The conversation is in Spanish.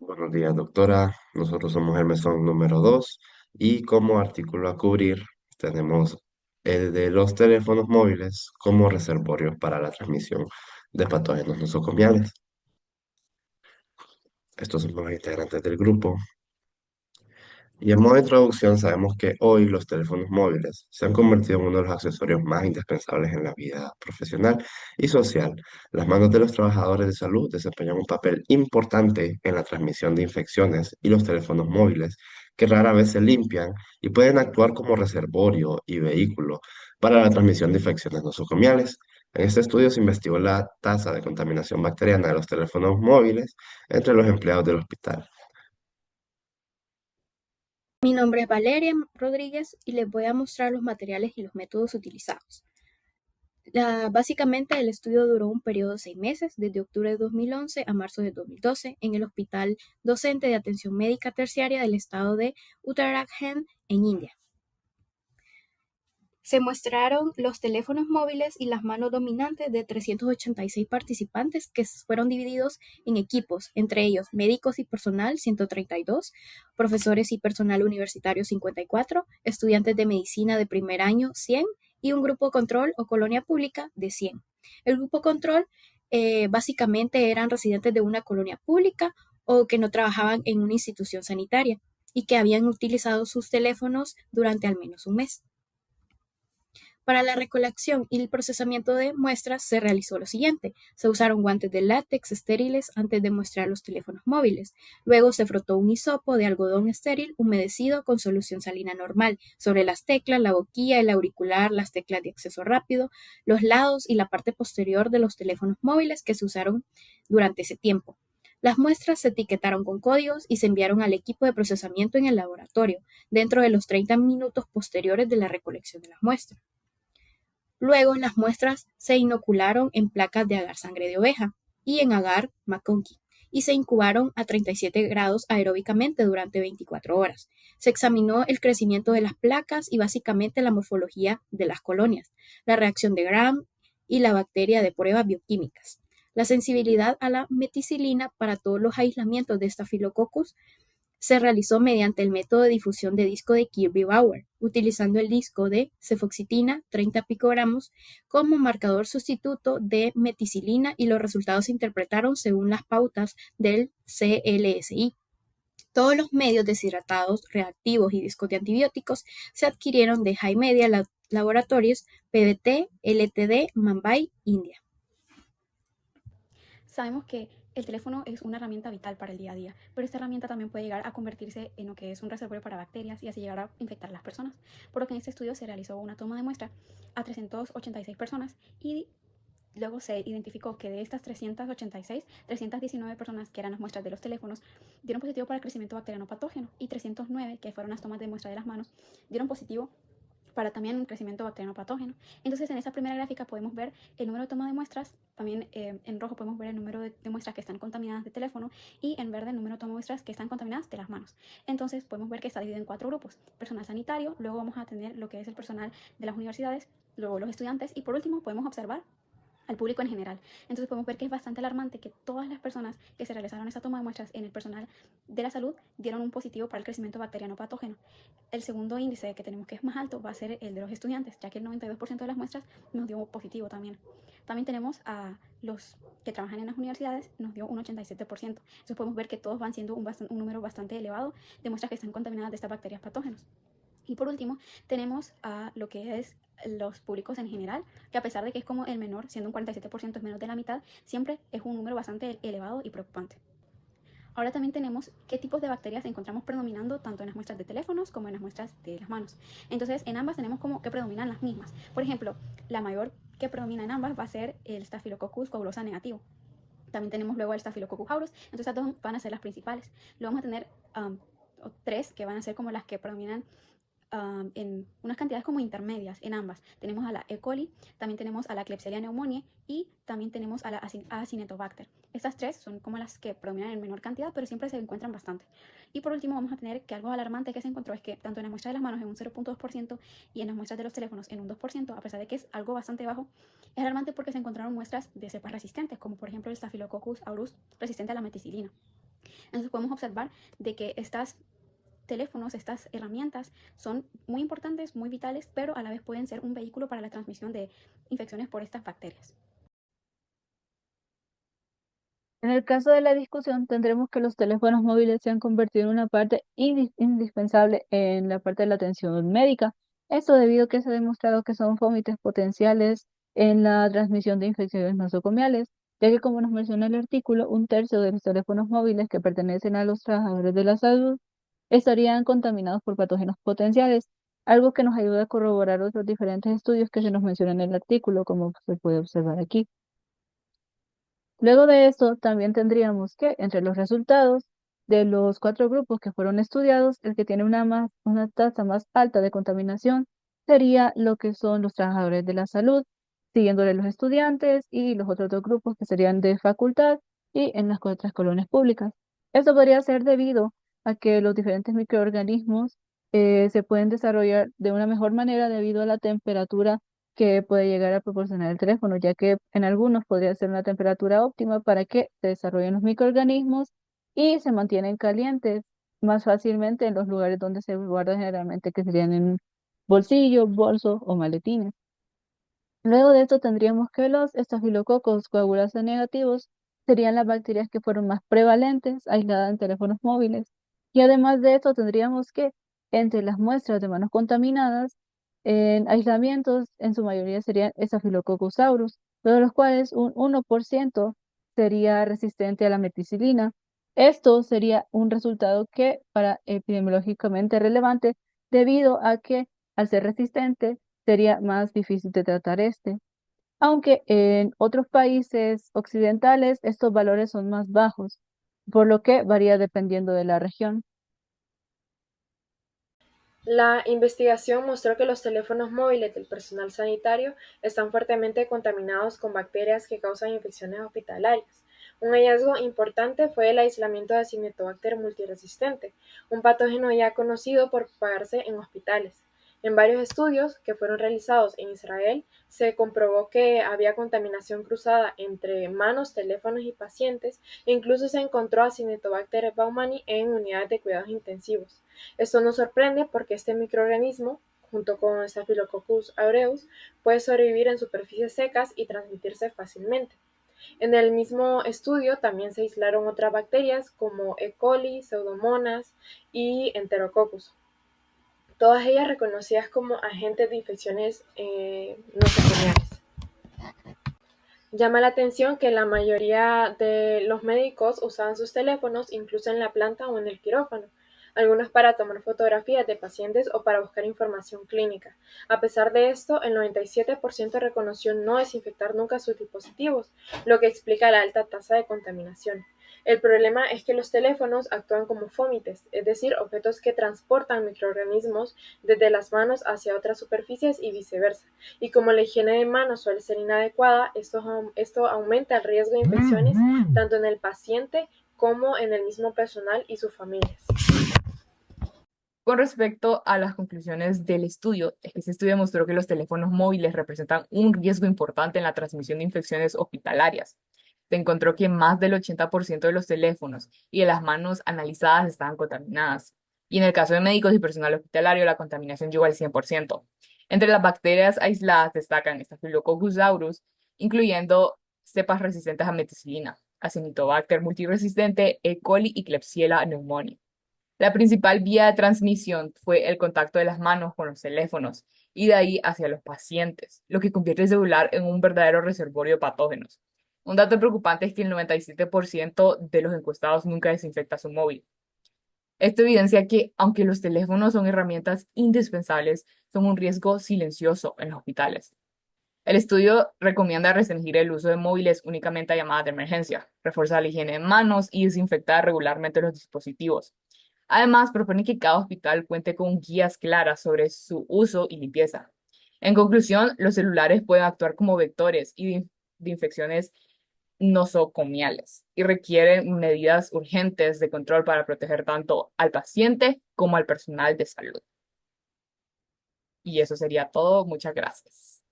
Buenos días, doctora. Nosotros somos el mesón número 2 y como artículo a cubrir tenemos el de los teléfonos móviles como reservorios para la transmisión de patógenos nosocomiales. Estos son los integrantes del grupo. Y en modo de introducción sabemos que hoy los teléfonos móviles se han convertido en uno de los accesorios más indispensables en la vida profesional y social. Las manos de los trabajadores de salud desempeñan un papel importante en la transmisión de infecciones y los teléfonos móviles, que rara vez se limpian y pueden actuar como reservorio y vehículo para la transmisión de infecciones nosocomiales. En este estudio se investigó la tasa de contaminación bacteriana de los teléfonos móviles entre los empleados del hospital. Mi nombre es Valeria Rodríguez y les voy a mostrar los materiales y los métodos utilizados. Básicamente el estudio duró un periodo de 6 meses, desde octubre de 2011 a marzo de 2012, en el Hospital Docente de Atención Médica Terciaria del estado de Uttarakhand, en India. Se muestraron los teléfonos móviles y las manos dominantes de 386 participantes que fueron divididos en equipos, entre ellos médicos y personal 132, profesores y personal universitario 54, estudiantes de medicina de primer año 100 y un grupo control o colonia pública de 100. El grupo control básicamente eran residentes de una colonia pública o que no trabajaban en una institución sanitaria y que habían utilizado sus teléfonos durante al menos un mes. Para la recolección y el procesamiento de muestras se realizó lo siguiente: se usaron guantes de látex estériles antes de muestrar los teléfonos móviles. Luego se frotó un hisopo de algodón estéril humedecido con solución salina normal sobre las teclas, la boquilla, el auricular, las teclas de acceso rápido, los lados y la parte posterior de los teléfonos móviles que se usaron durante ese tiempo. Las muestras se etiquetaron con códigos y se enviaron al equipo de procesamiento en el laboratorio, dentro de los 30 minutos posteriores de la recolección de las muestras. Luego, las muestras se inocularon en placas de agar sangre de oveja y en agar McConkey y se incubaron a 37 grados aeróbicamente durante 24 horas. Se examinó el crecimiento de las placas y básicamente la morfología de las colonias, la reacción de Gram y la bacteria de pruebas bioquímicas. La sensibilidad a la meticilina para todos los aislamientos de Staphylococcus se realizó mediante el método de difusión de disco de Kirby-Bauer, utilizando el disco de cefoxitina 30 picogramos como marcador sustituto de meticilina, y los resultados se interpretaron según las pautas del CLSI. Todos los medios deshidratados, reactivos y discos de antibióticos se adquirieron de High Media Laboratories PBT Ltd, Mumbai, India. Sabemos que el teléfono es una herramienta vital para el día a día, pero esta herramienta también puede llegar a convertirse en lo que es un reservorio para bacterias y así llegar a infectar a las personas. Por lo que en este estudio se realizó una toma de muestra a 386 personas y luego se identificó que de estas 386, 319 personas, que eran las muestras de los teléfonos, dieron positivo para el crecimiento bacteriano patógeno, y 309, que fueron las tomas de muestra de las manos, dieron positivo para también un crecimiento bacteriano patógeno. Entonces, en esta primera gráfica podemos ver el número de toma de muestras, también en rojo podemos ver el número de muestras que están contaminadas de teléfono, y en verde el número de toma de muestras que están contaminadas de las manos. Entonces, podemos ver que está dividido en 4 grupos: personal sanitario, luego vamos a tener lo que es el personal de las universidades, luego los estudiantes, y por último podemos observar al público en general. Entonces podemos ver que es bastante alarmante que todas las personas que se realizaron esta toma de muestras en el personal de la salud dieron un positivo para el crecimiento bacteriano patógeno. El segundo índice que tenemos, que es más alto, va a ser el de los estudiantes, ya que el 92% de las muestras nos dio positivo también. También tenemos a los que trabajan en las universidades, nos dio un 87%. Entonces podemos ver que todos van siendo un número bastante elevado de muestras que están contaminadas de estas bacterias patógenas. Y por último, tenemos a lo que es los públicos en general, que a pesar de que es como el menor, siendo un 47% es menos de la mitad, siempre es un número bastante elevado y preocupante. Ahora también tenemos qué tipos de bacterias encontramos predominando tanto en las muestras de teléfonos como en las muestras de las manos. Entonces, en ambas tenemos como que predominan las mismas. Por ejemplo, la mayor que predomina en ambas va a ser el Staphylococcus coagulosa negativo. También tenemos luego el Staphylococcus aureus. Entonces, estas dos van a ser las principales. Luego vamos a tener tres que van a ser como las que predominan en unas cantidades como intermedias en ambas. Tenemos a la E. coli, también tenemos a la Klebsiella pneumoniae y también tenemos a la Acinetobacter. Estas tres son como las que predominan en menor cantidad, pero siempre se encuentran bastante. Y por último vamos a tener que algo alarmante que se encontró es que tanto en las muestras de las manos en un 0.2% y en las muestras de los teléfonos en un 2%, a pesar de que es algo bastante bajo, es alarmante porque se encontraron muestras de cepas resistentes, como por ejemplo el Staphylococcus aureus resistente a la meticilina. Entonces podemos observar de que estos teléfonos, estas herramientas son muy importantes, muy vitales, pero a la vez pueden ser un vehículo para la transmisión de infecciones por estas bacterias. En el caso de la discusión, tendremos que los teléfonos móviles se han convertido en una parte indispensable en la parte de la atención médica. Esto debido a que se ha demostrado que son fómites potenciales en la transmisión de infecciones nosocomiales, ya que como nos menciona el artículo, un tercio de los teléfonos móviles que pertenecen a los trabajadores de la salud estarían contaminados por patógenos potenciales, algo que nos ayuda a corroborar otros diferentes estudios que se nos mencionan en el artículo, como se puede observar aquí. Luego de esto, también tendríamos que, entre los resultados de los 4 grupos que fueron estudiados, el que tiene una tasa más alta de contaminación sería lo que son los trabajadores de la salud, siguiéndole los estudiantes y los otros 2 grupos que serían de facultad y en las otras colonias públicas. Esto podría ser debido a que los diferentes microorganismos se pueden desarrollar de una mejor manera debido a la temperatura que puede llegar a proporcionar el teléfono, ya que en algunos podría ser una temperatura óptima para que se desarrollen los microorganismos y se mantienen calientes más fácilmente en los lugares donde se guardan generalmente, que serían en bolsillos, bolsos o maletines. Luego de esto tendríamos que los estafilococos coagulasa negativos serían las bacterias que fueron más prevalentes, aisladas en teléfonos móviles. Y además de esto tendríamos que entre las muestras de manos contaminadas, en aislamientos en su mayoría serían Staphylococcus aureus, de los cuales un 1% sería resistente a la meticilina. Esto sería un resultado que para epidemiológicamente relevante debido a que al ser resistente sería más difícil de tratar aunque en otros países occidentales estos valores son más bajos, por lo que varía dependiendo de la región. La investigación mostró que los teléfonos móviles del personal sanitario están fuertemente contaminados con bacterias que causan infecciones hospitalarias. Un hallazgo importante fue el aislamiento de Acinetobacter multiresistente, un patógeno ya conocido por propagarse en hospitales. En varios estudios que fueron realizados en Israel, se comprobó que había contaminación cruzada entre manos, teléfonos y pacientes, e incluso se encontró Acinetobacter baumannii en unidades de cuidados intensivos. Esto nos sorprende porque este microorganismo, junto con Staphylococcus aureus, puede sobrevivir en superficies secas y transmitirse fácilmente. En el mismo estudio también se aislaron otras bacterias como E. coli, Pseudomonas y Enterococcus, todas ellas reconocidas como agentes de infecciones nosocomiales. Llama la atención que la mayoría de los médicos usaban sus teléfonos incluso en la planta o en el quirófano, algunos para tomar fotografías de pacientes o para buscar información clínica. A pesar de esto, el 97% reconoció no desinfectar nunca sus dispositivos, lo que explica la alta tasa de contaminación. El problema es que los teléfonos actúan como fómites, es decir, objetos que transportan microorganismos desde las manos hacia otras superficies y viceversa. Y como la higiene de manos suele ser inadecuada, esto aumenta el riesgo de infecciones tanto en el paciente como en el mismo personal y sus familias. Con respecto a las conclusiones del estudio, es que este estudio demostró que los teléfonos móviles representan un riesgo importante en la transmisión de infecciones hospitalarias. Se encontró que más del 80% de los teléfonos y de las manos analizadas estaban contaminadas. Y en el caso de médicos y personal hospitalario, la contaminación llegó al 100%. Entre las bacterias aisladas destacan Staphylococcus aureus, incluyendo cepas resistentes a meticilina, Acinetobacter multiresistente, E. coli y Klebsiella pneumoniae. La principal vía de transmisión fue el contacto de las manos con los teléfonos y de ahí hacia los pacientes, lo que convierte el celular en un verdadero reservorio de patógenos. Un dato preocupante es que el 97% de los encuestados nunca desinfecta su móvil. Esto evidencia que, aunque los teléfonos son herramientas indispensables, son un riesgo silencioso en los hospitales. El estudio recomienda restringir el uso de móviles únicamente a llamadas de emergencia, reforzar la higiene de manos y desinfectar regularmente los dispositivos. Además, propone que cada hospital cuente con guías claras sobre su uso y limpieza. En conclusión, los celulares pueden actuar como vectores de infecciones nosocomiales y requieren medidas urgentes de control para proteger tanto al paciente como al personal de salud. Y eso sería todo. Muchas gracias.